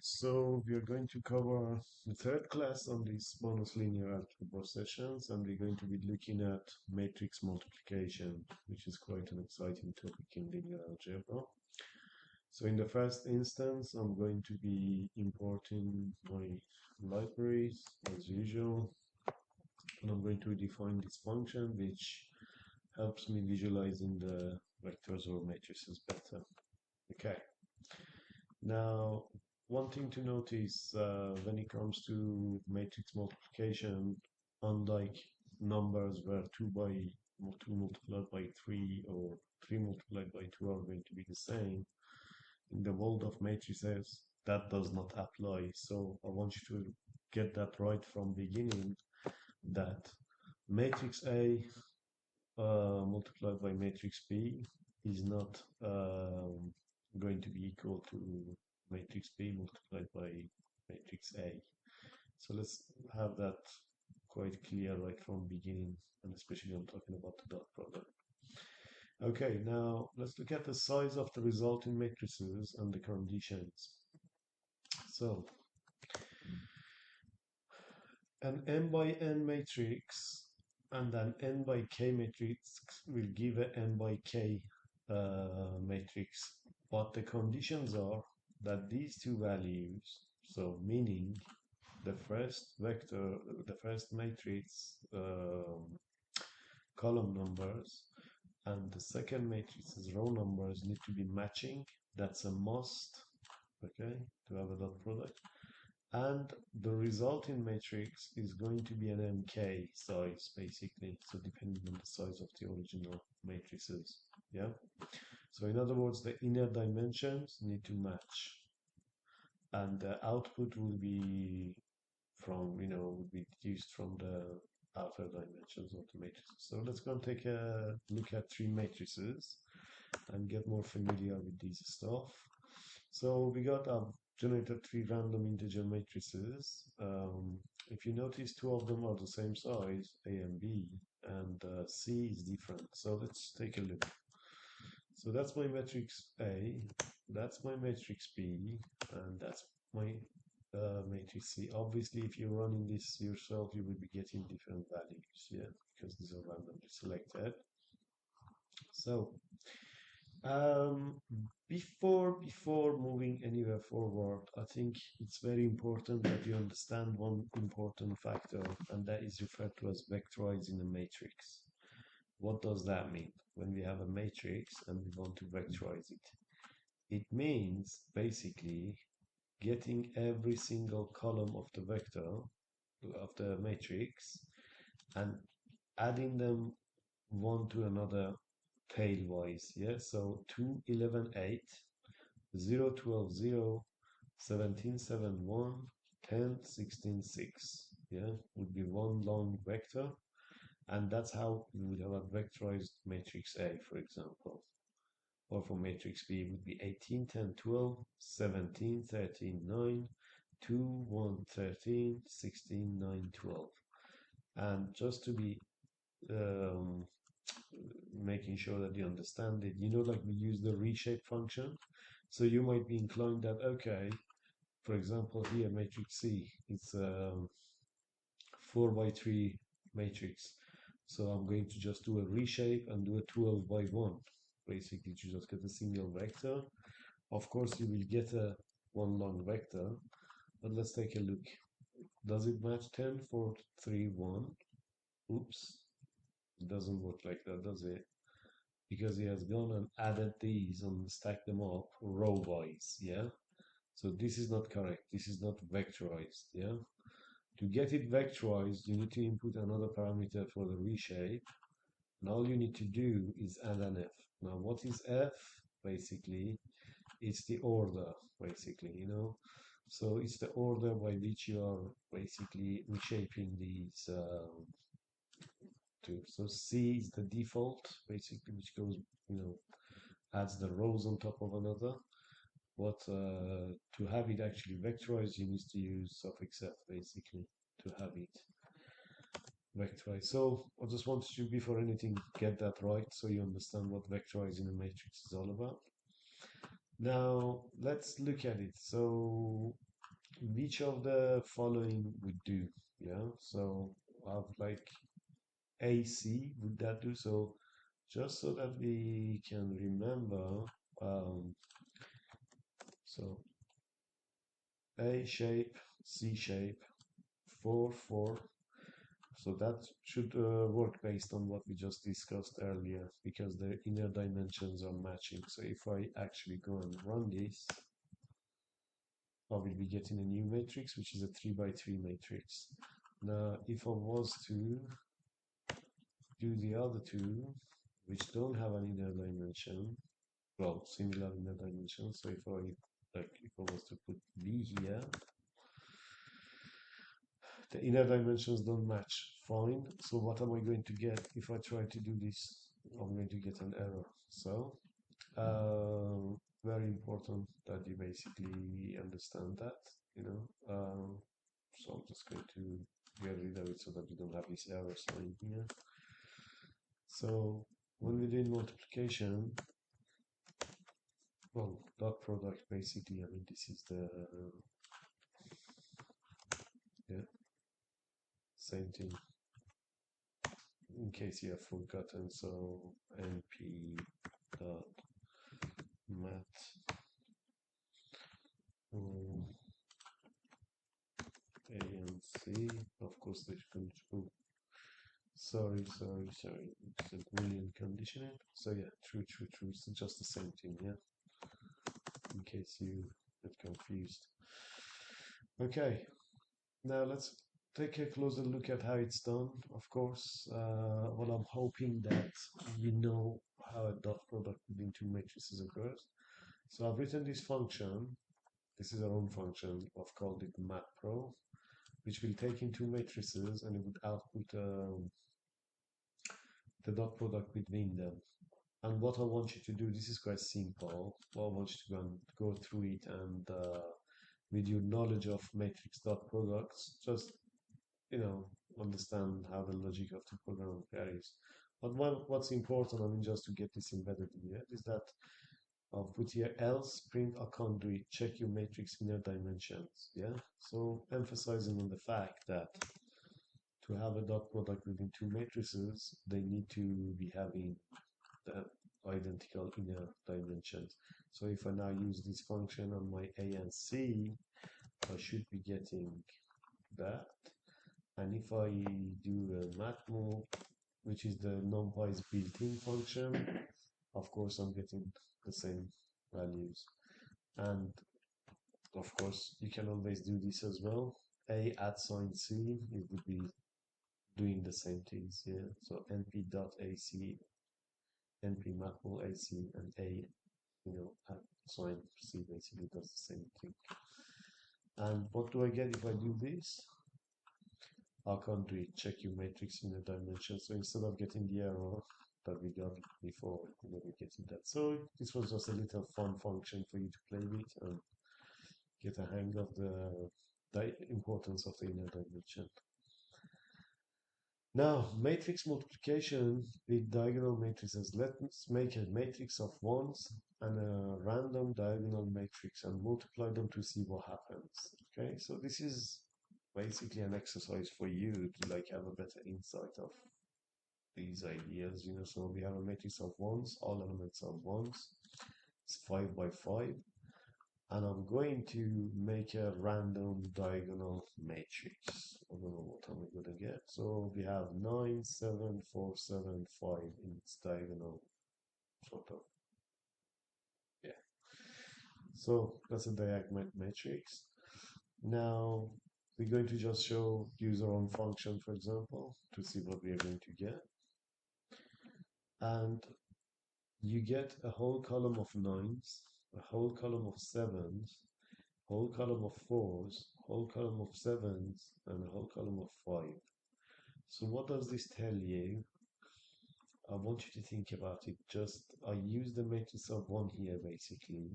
So we are going to cover the third class on these bonus linear algebra sessions, and we're going to be looking at matrix multiplication, which is quite an exciting topic in linear algebra. So in the first instance, I'm going to be importing my libraries as usual, and I'm going to define this function, which helps me visualizing the vectors or matrices better. Okay. Now, one thing to notice when it comes to matrix multiplication, unlike numbers where 2 multiplied by 3 or 3 multiplied by 2 are going to be the same, in the world of matrices, that does not apply. So I want you to get that right from beginning, that matrix A multiplied by matrix B is not going to be equal to matrix B multiplied by matrix A. So let's have that quite clear right from beginning, and especially I'm talking about the dot product. Okay, now let's look at the size of the resulting matrices and the conditions. So an n by n matrix and an n by k matrix will give a n by k matrix, but the conditions are that these two values, so meaning the first vector, the first matrix column numbers and the second matrix's row numbers need to be matching. That's a must, okay, to have a dot product. And the resulting matrix is going to be an MK size, basically. So depending on the size of the original matrices. Yeah. So in other words, the inner dimensions need to match. And the output will be will be deduced from the outer dimensions of the matrices. So let's go and take a look at three matrices and get more familiar with these stuff. So we got generated three random integer matrices. If you notice, two of them are the same size, A and B, and C is different. So let's take a look. So that's my matrix A, that's my matrix B, and that's my matrix C. Obviously, if you're running this yourself, you will be getting different values, yeah, because these are randomly selected. So um, before moving anywhere forward, I think it's very important that you understand one important factor, and that is referred to as vectorizing a matrix. What does that mean? When we have a matrix and we want to vectorize it, it means basically getting every single column of the vector of the matrix and adding them one to another tailwise. Yeah, so 2, 11, 8, 0, 12, 0, 17, 7, 1, 10, 16, 6. Yeah, would be one long vector. And that's how we would have a vectorized matrix A, for example. Or for matrix B, it would be 18, 10, 12, 17, 13, 9, 2, 1, 13, 16, 9, 12. And just to be um, making sure that you understand it, like we use the reshape function. So you might be inclined that, okay, for example, here matrix C, it's a 4 by 3 matrix. So I'm going to just do a reshape and do a 12 by 1. Basically, to just get a single vector. Of course, you will get a one long vector, but let's take a look. Does it match 10, 4, 3, 1? Oops, it doesn't work like that, does it? Because he has gone and added these and stacked them up row-wise, yeah? So this is not correct. This is not vectorized, yeah? To get it vectorized, you need to input another parameter for the reshape. And all you need to do is add an f. Now, what is f? Basically, it's the order, basically. So it's the order by which you are basically reshaping these two. So C is the default, basically, which goes, adds the rows on top of another. But to have it actually vectorized, you need to use suffix f, basically, to have it vectorize. So I just want you, before anything, get that right so you understand what vectorizing a matrix is all about. Now let's look at it. So which of the following would do? Yeah, so I have like AC, would that do? So just so that we can remember, um, so A shape, C shape, 4, 4. So that should work based on what we just discussed earlier because the inner dimensions are matching. So if I actually go and run this, I will be getting a new matrix, which is a 3 by 3 matrix. Now, if I was to do the other two, which don't have an inner dimension, well, similar inner dimension. So if I was to put B here, the inner dimensions don't match. Fine. So what am I going to get if I try to do this? I'm going to get an error. So very important that you basically understand that, you know. So I'm just going to get rid of it so that we don't have this error sign here. So when we do multiplication, well, dot product basically, I mean, this is the, yeah, same thing in case you have forgotten. So np dot mat a and c. Of course, they should. Oh, sorry. It's a Boolean conditioning. So yeah, true. It's just the same thing, yeah. In case you get confused. Okay, now let's take a closer look at how it's done. Of course, well, I'm hoping that you know how a dot product between two matrices occurs. So I've written this function. This is our own function. I've called it matpro, which will take in two matrices and it would output the dot product between them. And what I want you to do, this is quite simple. Well, I want you to go through it and with your knowledge of matrix dot products, just understand how the logic of the program varies. But what's important, I mean, just to get this embedded in here, is that I'll put here else print a conduit, check your matrix inner dimensions. Yeah. So emphasizing on the fact that to have a dot product within two matrices, they need to be having the identical inner dimensions. So if I now use this function on my A and C, I should be getting that. And if I do a matmove, which is the numpy's built-in function, of course I'm getting the same values. And of course you can always do this as well. A at sign C, it would be doing the same things here. So np.ac, np matmove ac, and A, at sign C basically does the same thing. And what do I get if I do this? I can't do it. Check your matrix in a dimension. So instead of getting the error that we got before, we're getting that. So this was just a little fun function for you to play with and get a hang of the importance of the inner dimension. Now, matrix multiplication with diagonal matrices. Let's make a matrix of ones and a random diagonal matrix and multiply them to see what happens. Okay, so this is basically an exercise for you to like have a better insight of these ideas. So we have a matrix of ones, all elements are ones. It's 5 by 5. And I'm going to make a random diagonal matrix. I don't know what I'm going to get. So we have 9, 7, 4, 7, 5 in its diagonal, sort of. Yeah. So that's a diagonal matrix. Now we're going to just use our own function, for example, to see what we are going to get. And you get a whole column of nines, a whole column of sevens, whole column of fours, whole column of sevens, and a whole column of five. So what does this tell you? I want you to think about it. I use the matrix of one here basically,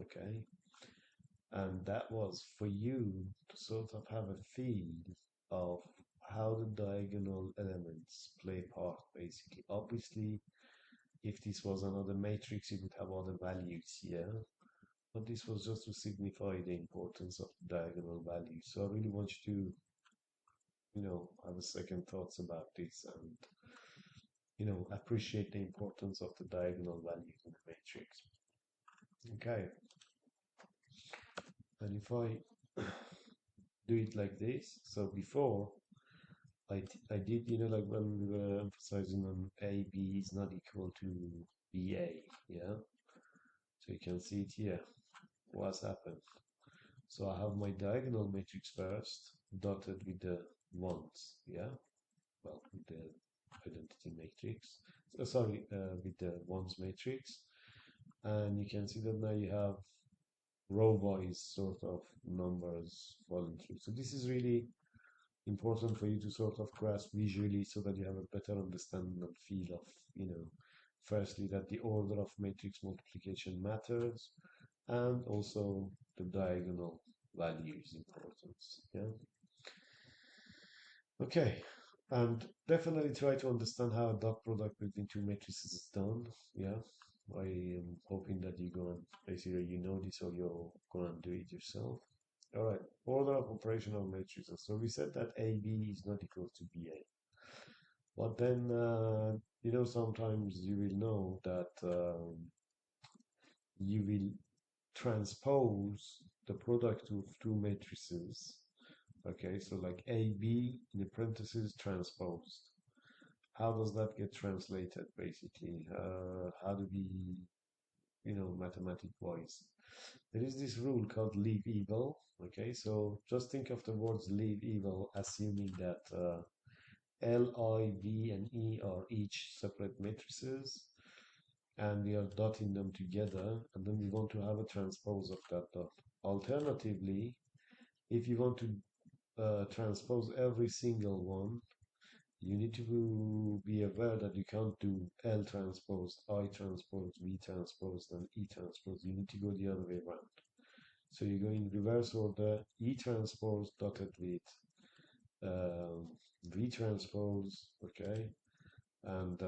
okay? And that was for you to sort of have a feed of how the diagonal elements play part basically. Obviously, if this was another matrix, it would have other values here. but this was just to signify the importance of diagonal value. So I really want you to, have a second thoughts about this and, appreciate the importance of the diagonal values in the matrix. Okay, and if I do it like this, so before I did, like when we were emphasizing on AB is not equal to BA, yeah? So you can see it here, what's happened. So I have my diagonal matrix first, dotted with the ones, yeah? Well, with the identity matrix. So, sorry, with the ones matrix. And you can see that now you have row-wise sort of numbers falling through. So this is really important for you to sort of grasp visually so that you have a better understanding and feel of, firstly, that the order of matrix multiplication matters, and also the diagonal value is important. Yeah. Okay. And definitely try to understand how a dot product between two matrices is done. Yeah. I am hoping that you go and basically you know this or you're going to do it yourself. All right. Order of operation of matrices. So we said that AB is not equal to BA. But then, sometimes you will know that you will transpose the product of two matrices. Okay, so like AB in the parentheses transposed. How does that get translated basically? How do we, mathematic wise? There is this rule called leave evil. Okay, so just think of the words leave evil, assuming that L, I, V, and E are each separate matrices, and we are dotting them together, and then we want to have a transpose of that dot. Alternatively, if you want to transpose every single one, you need to be aware that you can't do L transpose, I transpose, V transpose, and E transpose. You need to go the other way around. So you go in reverse order, E transpose dotted with V transpose, okay, and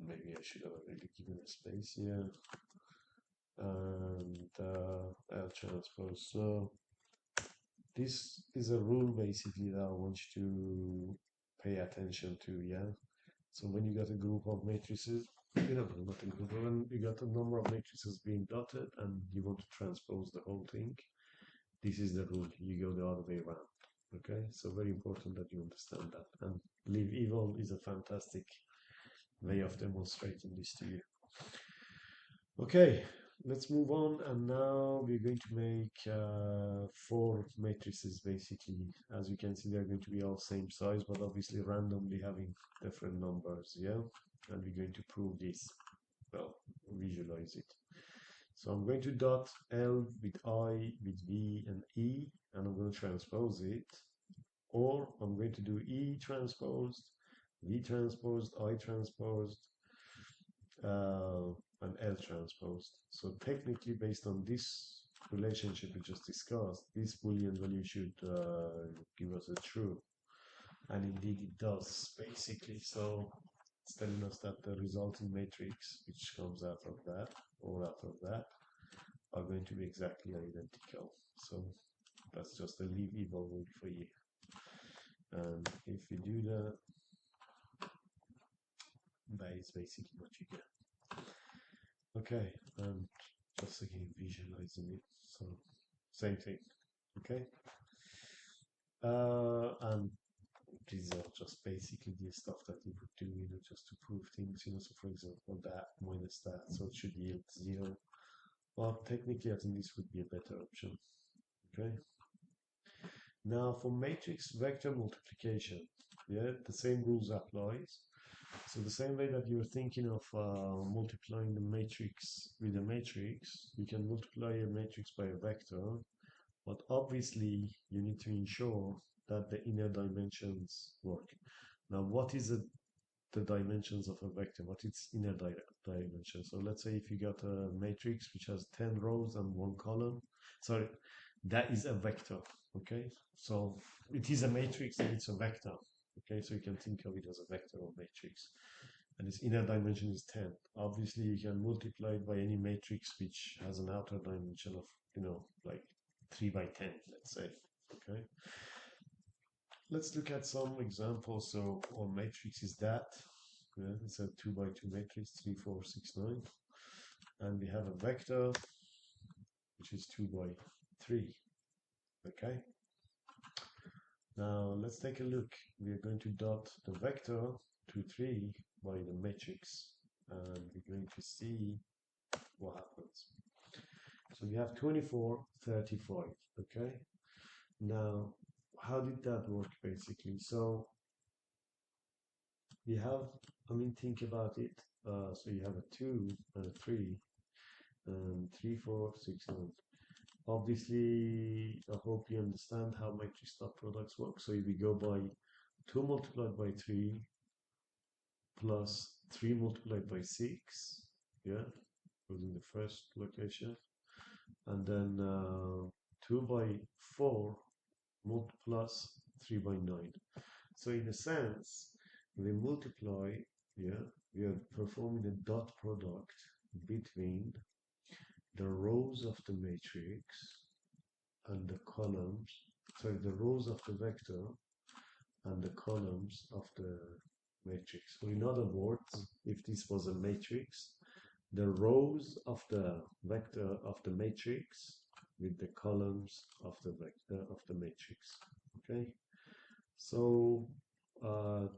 maybe I should have already given a space here, and L transpose. So this is a rule basically that I want you to pay attention to, yeah. So when you got a group of matrices, not a group, when you got a number of matrices being dotted and you want to transpose the whole thing, this is the rule. You go the other way around. Okay, so very important that you understand that. And leave evil is a fantastic way of demonstrating this to you. Okay, let's move on. And now we're going to make four matrices basically. As you can see, they're going to be all same size, but obviously randomly having different numbers. Yeah, and we're going to prove this. Well, visualize it. So I'm going to dot L with I, with V and E, and I'm going to transpose it. Or I'm going to do E transposed, V transposed, I transposed, and L transposed. So technically, based on this relationship we just discussed, this Boolean value should give us a true. And indeed it does, basically. So it's telling us that the resulting matrix, which comes out of that, or out of that, are going to be exactly identical. So that's just a leave evil rule for you. And if you do that, that is basically what you get. Okay, and just again visualizing it. So same thing. Okay. And these are just basically the stuff that you would do, just to prove things, so for example, that minus that, so it should yield 0. Well, technically, I think this would be a better option. Okay. Now for matrix vector multiplication, yeah, the same rules applies. So the same way that you're thinking of multiplying the matrix with a matrix, you can multiply a matrix by a vector, but obviously you need to ensure that the inner dimensions work. Now, what is the dimensions of a vector? What is inner dimension? So let's say if you got a matrix which has 10 rows and 1 column, sorry, that is a vector, okay? So it is a matrix and it's a vector, okay? So you can think of it as a vector or matrix. and its inner dimension is 10. Obviously, you can multiply it by any matrix which has an outer dimension of, like 3 by 10, let's say. Okay. Let's look at some examples. So our matrix is that. Yeah, it's a 2 by 2 matrix, 3, 4, 6, 9. And we have a vector, which is 2 by 3. Okay. Now let's take a look. We are going to dot the vector 2, 3 by the matrix, and we're going to see what happens. So we have 24, 35. Okay. Now, how did that work basically? So you have, think about it. So you have a 2 and a 3, and 3, 4, 6, 9. Obviously, I hope you understand how matrix dot products work. So if we go by 2 multiplied by 3 plus 3 multiplied by 6, yeah, goes in the first location, and then 2 by 4 plus 3 by 9. So in a sense, we multiply, yeah, we are performing a dot product between the rows of the matrix and the columns, sorry, the rows of the vector and the columns of the matrix. So in other words, if this was a matrix, the rows of the vector of the matrix with the columns of the vector of the matrix. Okay, so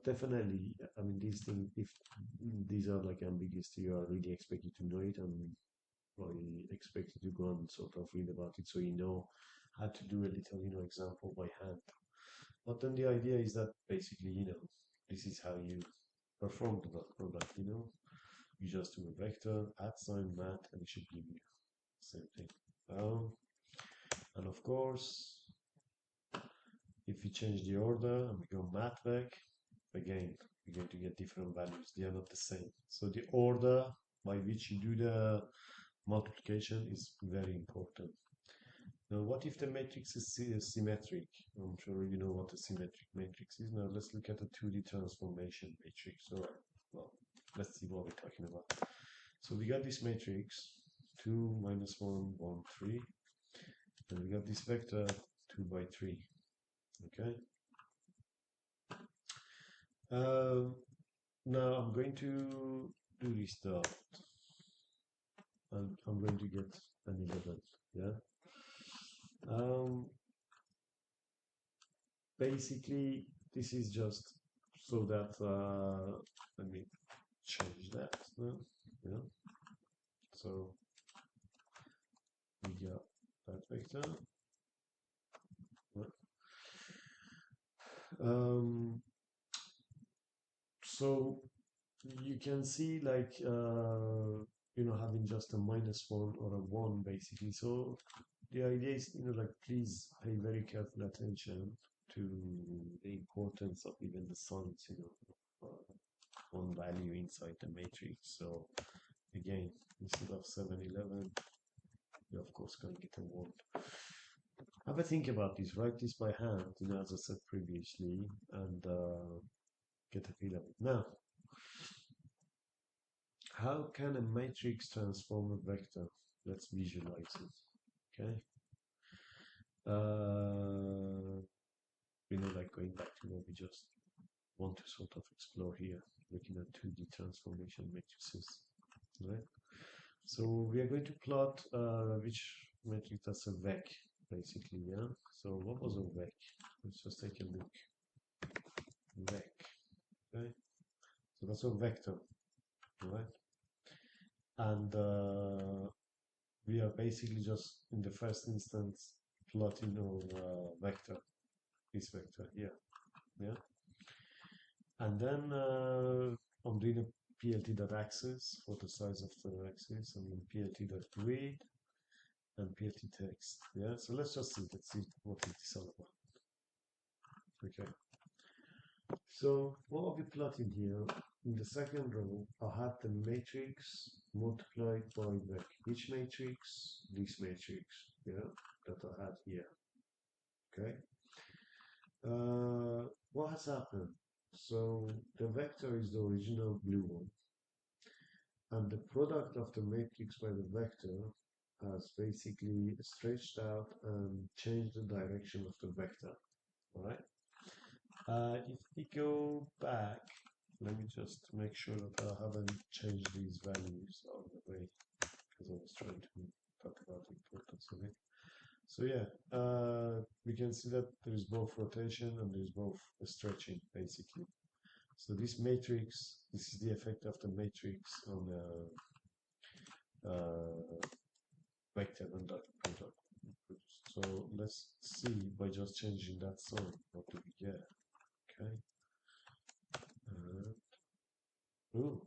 definitely, these things, if these are like ambiguous, you are really expected to know it, and I expect you to go and sort of read about it so you know how to do a little, example by hand. But then the idea is that basically, this is how you perform the dot product. You just do a vector, add sign, mat, and it should give you the same thing. And of course, if we change the order and we go mat back, again, we're going to get different values. They are not the same. So the order by which you do the multiplication is very important. Now, what if the matrix is symmetric? I'm sure you know what a symmetric matrix is. Now, let's look at a 2D transformation matrix. So, well, let's see what we're talking about. So we got this matrix 2, minus 1, 1, 3, and we got this vector 2 by 3. Okay. Now I'm going to do this dot, and I'm going to get an 11. Yeah. Basically, this is just so that let me change that. Yeah. So we got that vector. So you can see like having just a -1 or a 1 basically. So the idea is like please pay very careful attention to the importance of even the signs, one value inside the matrix. So again, instead of 711, you of course can get a 1. Have a think about this. Write this by hand, as I said previously, and get a feel of it. Now, how can a matrix transform a vector? Let's visualize it. Okay. Like going back to what we just want to sort of explore here, looking at 2D transformation matrices. Right. So we are going to plot which matrix that's a vec, basically. Yeah. So what was a vec? Let's just take a look. Vec. Okay. So that's a vector, right? And we are basically just in the first instance plotting our vector, this vector here, yeah. And then I'm doing a plt.axis for the size of the axis, and then plt.grid and plt text, yeah. So let's see what it is all about. Okay. So what are we plotting here? In the second row, I had the matrix multiplied by vec. Which matrix? This matrix, yeah, that I had here. Okay. What has happened? So the vector is the original blue one, and the product of the matrix by the vector has basically stretched out and changed the direction of the vector. All right. If we go back, let me just make sure that I haven't changed these values all the way because I was trying to talk about the importance of it. So yeah, we can see that there is both rotation and there is both stretching basically. So this matrix, this is the effect of the matrix on the vector and dot product. So let's see by just changing that sign, what do we get? Okay. Ooh.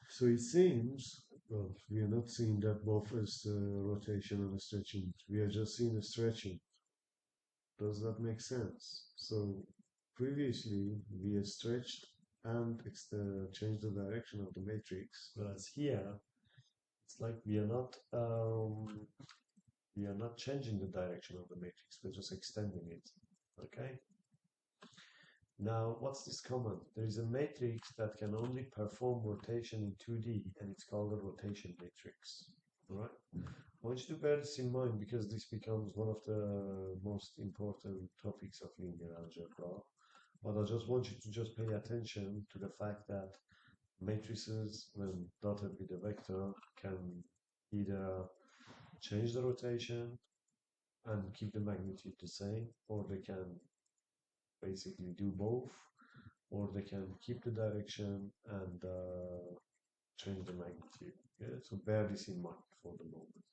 So it seems, well, we are not seeing that both as rotation and stretching. We are just seeing a stretching. Does that make sense? So previously we have stretched and changed the direction of the matrix, whereas here it's like we are not changing the direction of the matrix. We're just extending it. Okay. Now, what's this command? There is a matrix that can only perform rotation in 2D, and it's called a rotation matrix. All right. I want you to bear this in mind because this becomes one of the most important topics of linear algebra. But I just want you to just pay attention to the fact that matrices, when dotted with a vector, can either change the rotation and keep the magnitude the same, or they can basically do both, or they can keep the direction and change the magnitude. Yeah, so bear this in mind for the moment.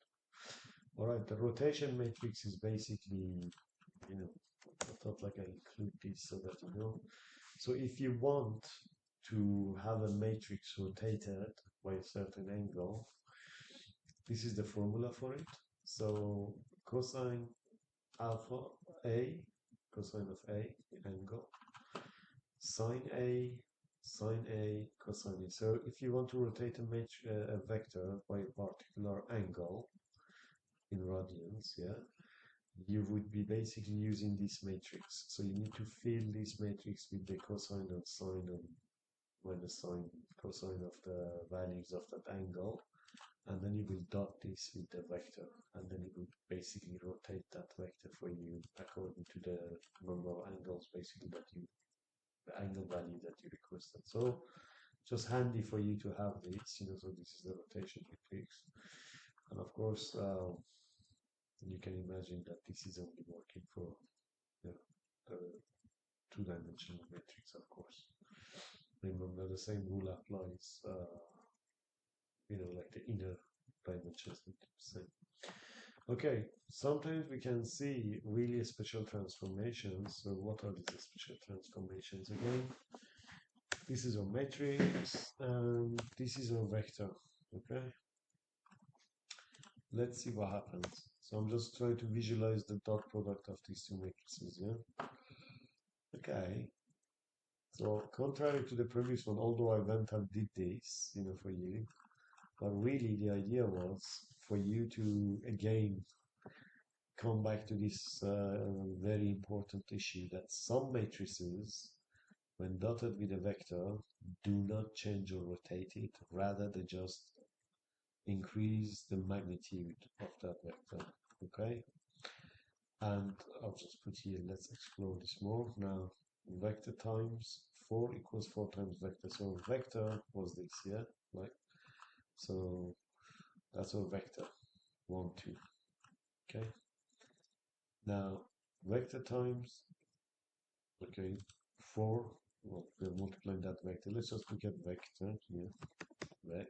All right, the rotation matrix is basically, I thought like I include this so that you know. So if you want to have a matrix rotated by a certain angle, this is the formula for it. So cosine alpha A, cosine of A, angle, sine A, sine A, cosine A. So if you want to rotate a vector by a particular angle in radians, yeah, you would be basically using this matrix. So you need to fill this matrix with the cosine and sine and minus sine, cosine of the values of that angle, and then you will dot this with the vector, and then it will basically rotate that vector for you according to the number of angles basically that you, the angle value that you requested. So just handy for you to have this, so this is the rotation matrix. And of course, you can imagine that this is only working for the two-dimensional matrix, of course. Remember, the same rule applies, like the inner dimensions need to be the same. Okay, sometimes we can see really special transformations. So what are these special transformations again? This is a matrix and this is a vector. Okay, let's see what happens. So I'm just trying to visualize the dot product of these two matrices. Yeah. Okay. So contrary to the previous one, although I went and did this, for you, but really the idea was for you to again come back to this very important issue that some matrices, when dotted with a vector, do not change or rotate it, rather they just increase the magnitude of that vector. Okay, and I'll just put here, let's explore this more now. Vector times 4 equals 4 times vector. So vector was this, yeah, like, so that's our vector 1 2. Okay, now vector times, okay, 4, well, we're multiplying that vector. Let's just look at vector here, vec.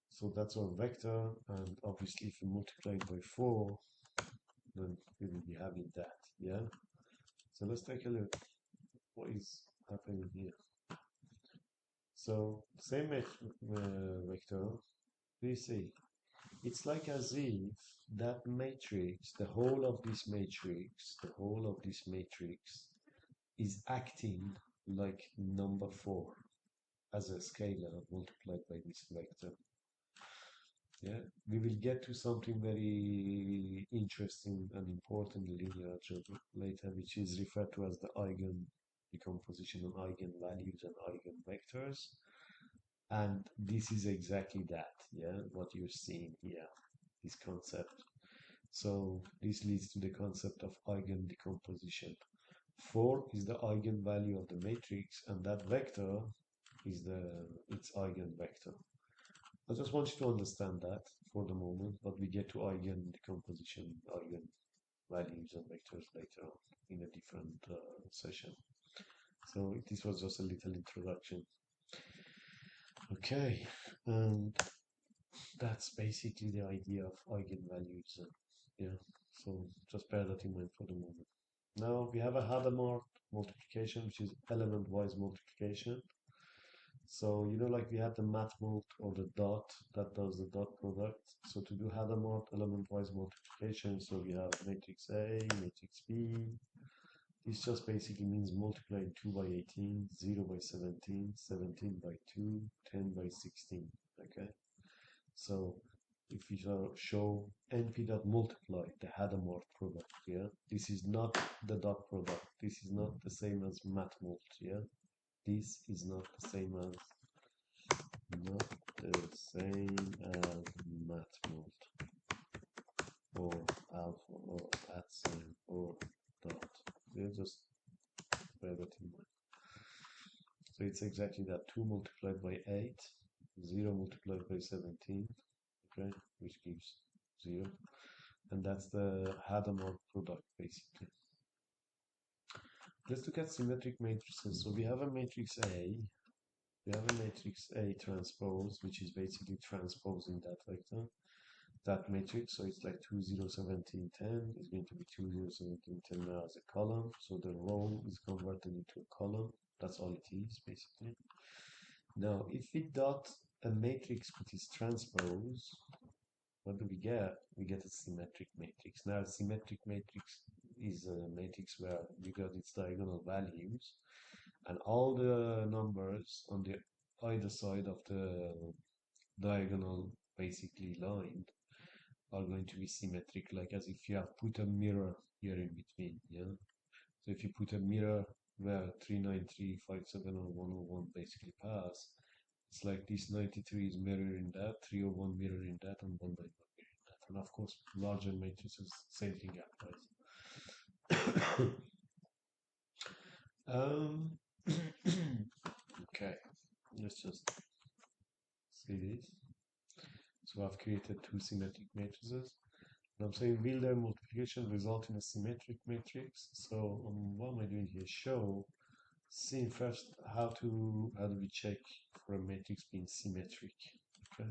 So that's our vector, and obviously if you multiply it by 4, then we will be having that, yeah? So let's take a look. What is happening here? So same vector, we see. It's like as if that matrix, the whole of this matrix is acting like number 4 as a scalar multiplied by this vector. Yeah, we will get to something very interesting and important in linear algebra later, which is referred to as the eigen decomposition and eigenvalues and eigenvectors. And this is exactly that, yeah, what you're seeing here, this concept. So this leads to the concept of eigen decomposition. 4 is the eigenvalue of the matrix, and that vector is its eigenvector. I just want you to understand that for the moment, but we get to eigen decomposition, eigen values and vectors later on in a different session. So this was just a little introduction. Okay, and that's basically the idea of eigenvalues. Yeah, so just bear that in mind for the moment. Now we have a Hadamard multiplication, which is element-wise multiplication. So, like we have the mat mult or the dot that does the dot product. So to do Hadamard element-wise multiplication, so we have matrix A, matrix B. This just basically means multiplying 2 by 18, 0 by 17, 17 by 2, 10 by 16. Okay. So if we show NP dot multiply the Hadamard product, yeah, this is not the dot product. This is not the same as mat mult, yeah. This is not the same as matmult or alpha or at sign or dot. Yeah, just bear that in mind. So it's exactly that 2 multiplied by 8, 0 multiplied by 17, okay, which gives 0. And that's the Hadamard product basically. Let's look at symmetric matrices. So we have a matrix A. We have a matrix A transpose, which is basically transposing that vector. That matrix, so it's like 2 0 17 10 is going to be 2 0 17 10 now as a column. So the row is converted into a column. That's all it is basically. Now, if we dot a matrix which is transpose, what do we get? We get a symmetric matrix. Now, a symmetric matrix is a matrix where you got its diagonal values, and all the numbers on the either side of the diagonal basically line are going to be symmetric, like as if you have put a mirror here in between, yeah? So if you put a mirror where 393, 57, or 101 basically pass, it's like this 93 is mirroring that, 301 mirroring that, and 191 mirroring that. And of course, larger matrices, same thing applies. um, okay, let's just see this. So I've created two symmetric matrices. And I'm saying will their multiplication result in a symmetric matrix? So what am I doing here? Show, see first how do we check for a matrix being symmetric? Okay.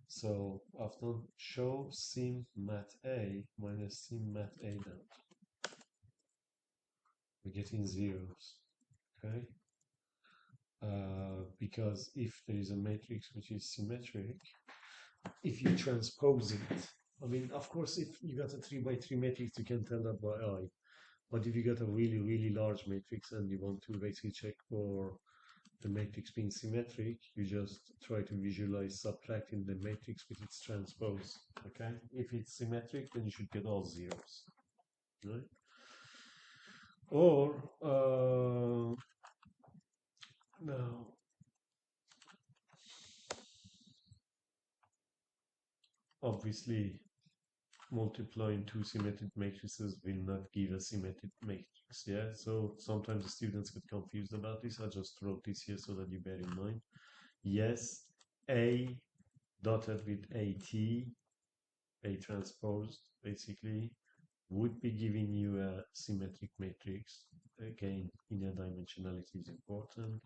So I've done show sim mat A minus sim mat A dot. We're getting zeros. Okay. Because if there is a matrix which is symmetric, if you transpose it, I mean, of course, if you got a 3 by 3 matrix, you can tell that by eye. But if you got a really, really large matrix and you want to basically check for the matrix being symmetric, you just try to visualize subtracting the matrix with its transpose. Okay? If it's symmetric, then you should get all zeros. Right? Or, now, obviously, multiplying two symmetric matrices will not give a symmetric matrix. Yeah, so sometimes the students get confused about this. I just wrote this here so that you bear in mind. Yes, A dotted with AT, A transposed, basically, would be giving you a symmetric matrix. Again, inner dimensionality is important.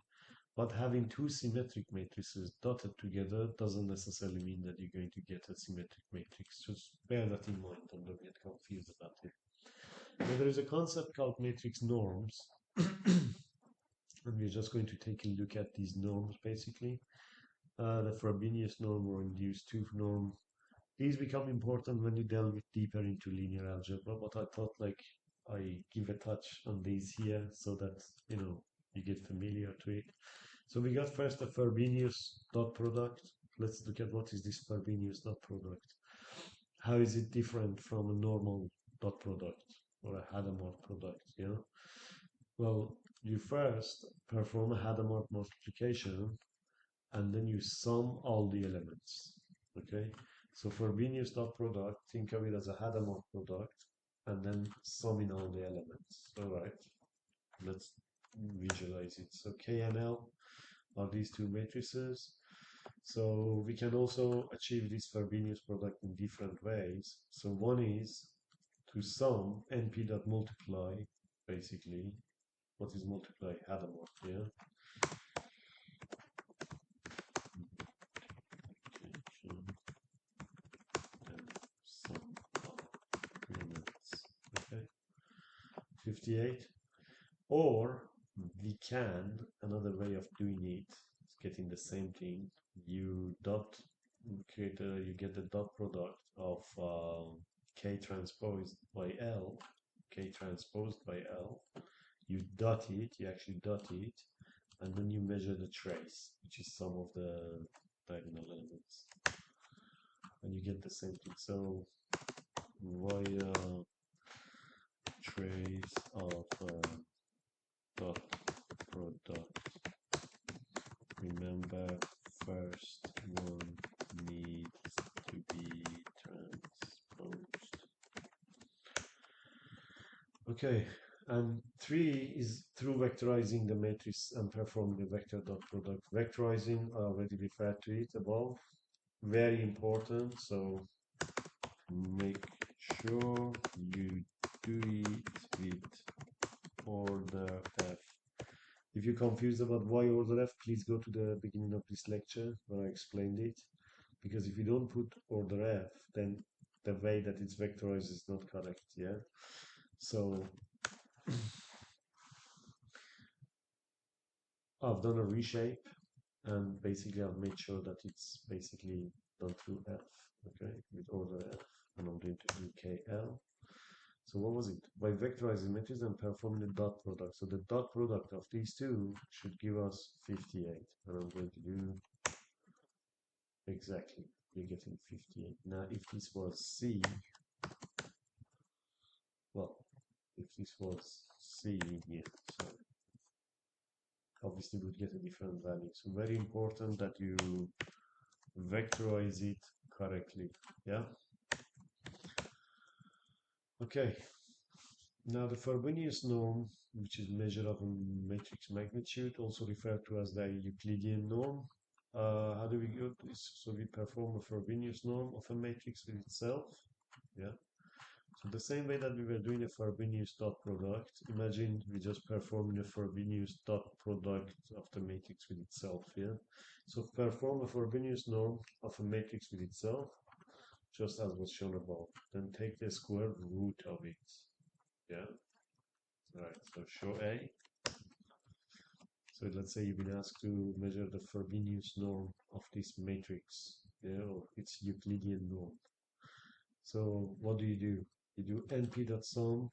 But having two symmetric matrices dotted together doesn't necessarily mean that you're going to get a symmetric matrix. Just bear that in mind and don't get confused about it. Now, there is a concept called matrix norms, and we're just going to take a look at these norms basically. The Frobenius norm or induced tooth norm. These become important when you delve deeper into linear algebra, but I thought like I give a touch on these here so that you get familiar to it. So we got first the Frobenius dot product. let's look at what is this Frobenius dot product. How is it different from a normal dot product or a Hadamard product? Well, you first perform a Hadamard multiplication and then you sum all the elements. Okay, so for Frobenius dot product, think of it as a Hadamard product and then summing all the elements. All right, let's visualize it. So K and L are these two matrices. So we can also achieve this Frobenius product in different ways. So one is to sum np dot multiply, basically. What is multiply? Hadamard, yeah? And sum of elements. Okay. 58. Or we can, another way of doing it is getting the same thing. You you get the dot product of K transposed by L, K transposed by L. You dot it, you actually dot it, and then you measure the trace, which is some of the diagonal elements. And you get the same thing. So via trace of dot product, remember first one needs to be transposed. Okay, and 3 is through vectorizing the matrix and performing the vector dot product. Vectorizing, I already referred to it above. Very important, so make sure you do it with order F. If you're confused about why order F, please go to the beginning of this lecture where I explained it. Because if you don't put order F, then the way that it's vectorized is not correct, yeah? So I've done a reshape and basically I've made sure that it's basically done through F, okay, with order F, and I'm going to do KL. So what was it? By vectorizing matrices and performing the dot product. So the dot product of these two should give us 58. And I'm going to do exactly, you're getting 58. Now if this was C, well, if this was C, yeah, sorry. Obviously would get a different value. So very important that you vectorize it correctly. Yeah. Okay. Now the Frobenius norm, which is measure of a matrix magnitude, also referred to as the Euclidean norm. How do we do this? So we perform a Frobenius norm of a matrix with itself. Yeah. So the same way that we were doing a Frobenius dot product, imagine we just perform a Frobenius dot product of the matrix with itself, yeah? So perform a Frobenius norm of a matrix with itself, just as was shown above. Then take the square root of it, yeah? Right, so show A. So let's say you've been asked to measure the Frobenius norm of this matrix, yeah, or its Euclidean norm. So what do? You do np.sum,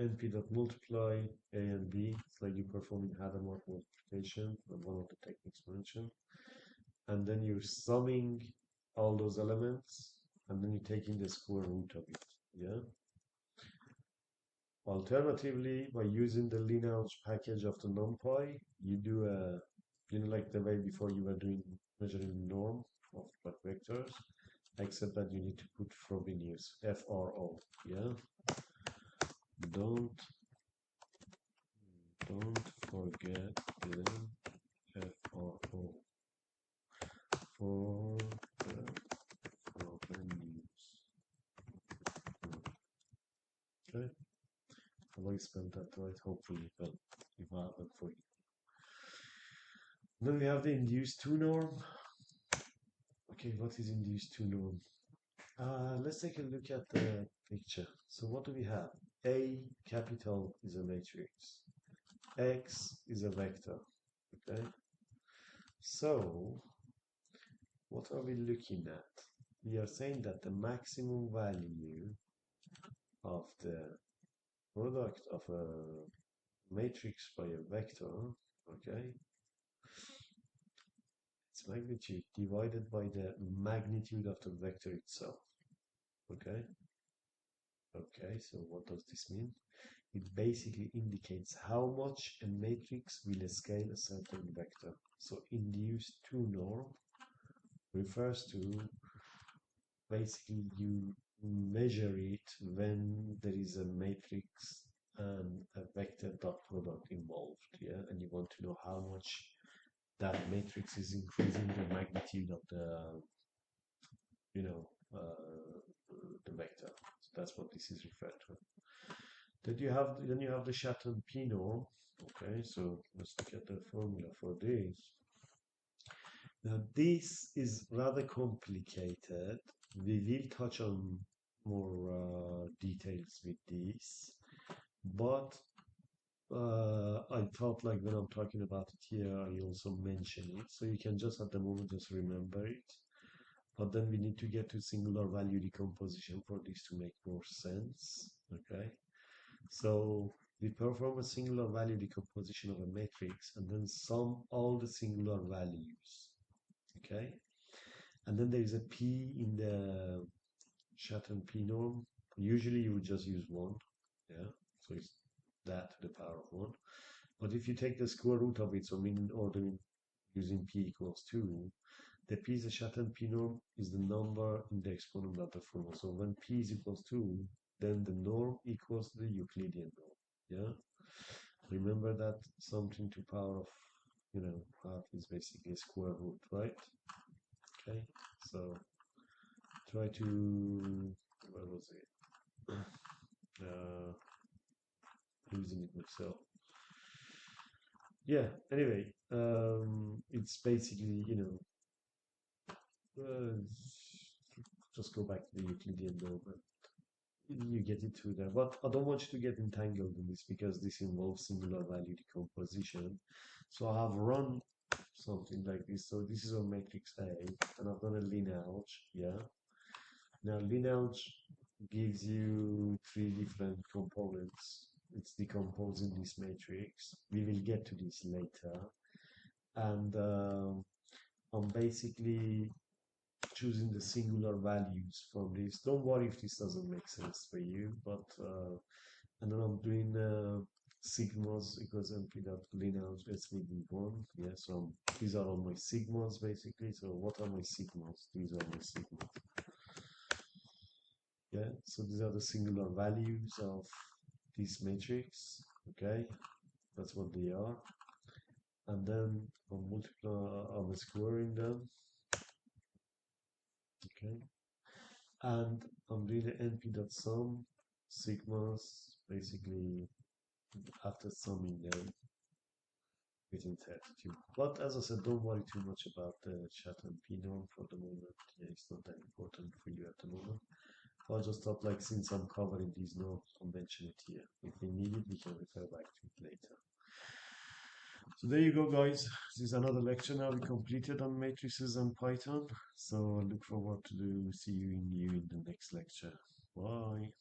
np.multiply a and b. It's like you performing Hadamard multiplication, one of the techniques mentioned. And then you're summing all those elements, and then you're taking the square root of it. Yeah. Alternatively, by using the linear package of the NumPy, you do a, like the way before you were doing measuring norm of vectors, except that you need to put Frobenius, FRO, yeah? Don't forget the FRO for the Frobenius. Okay, have I spelled that right? Hopefully, but if I haven't, for you. Then we have the induced 2 norm. Okay, what is induced 2 norm? Let's take a look at the picture. So what do we have? A capital is a matrix. X is a vector. Okay. So what are we looking at? We are saying that the maximum value of the product of a matrix by a vector, okay, its magnitude divided by the magnitude of the vector itself. Okay? Okay, so what does this mean? It basically indicates how much a matrix will scale a certain vector. So induced to norm refers to basically you measure it when there is a matrix and a vector dot product involved, yeah, and you want to know how much that matrix is increasing the magnitude of you know, the vector. So that's what this is referred to. Then you have the Shatton P norm. Okay, so let's look at the formula for this. Now this is rather complicated. We will touch on more details with this, but I thought like when I'm talking about it here, I also mention it, so you can just at the moment just remember it. But then we need to get to singular value decomposition for this to make more sense. Okay, so we perform a singular value decomposition of a matrix and then sum all the singular values. Okay, and then there is a p in the Shatton p norm. Usually you would just use 1, yeah, so it's that to the power of 1. But if you take the square root of it, so meaning ordering using p equals 2, the p is a Shatton p norm is the number in the exponent of the formula. So when p is equals 2, then the norm equals the Euclidean norm, yeah. Remember that something to power of, half is basically a square root, right? Okay, so try to, where was it? Losing it myself. Yeah, anyway, it's basically, just go back to the Euclidean norm and you get it through there. But I don't want you to get entangled in this because this involves singular value decomposition. So I have run something like this. So this is on matrix A, and I've done a linear algebra, yeah. Now linear algebra gives you three different components. It's decomposing this matrix. We will get to this later. And I'm basically choosing the singular values from this. Don't worry if this doesn't make sense for you, but and then I'm doing sigmas equals np dot linear svd1. Yeah, so these are all my sigmas basically. So what are my sigmas? These are my sigmas. Yeah, so these are the singular values of this matrix. Okay, that's what they are. And then I'm squaring them. Okay, and I'm doing the np dot sum sigmas basically after summing them within 32. But as I said, don't worry too much about the Shatton P norm for the moment. Yeah, it's not that important for you at the moment. I'll just stop like since I'm covering these norms, I'll mention it here. If we need it, we can refer back to it later. So there you go, guys. This is another lecture now we completed on matrices and Python. So I look forward to see you in the next lecture. Bye.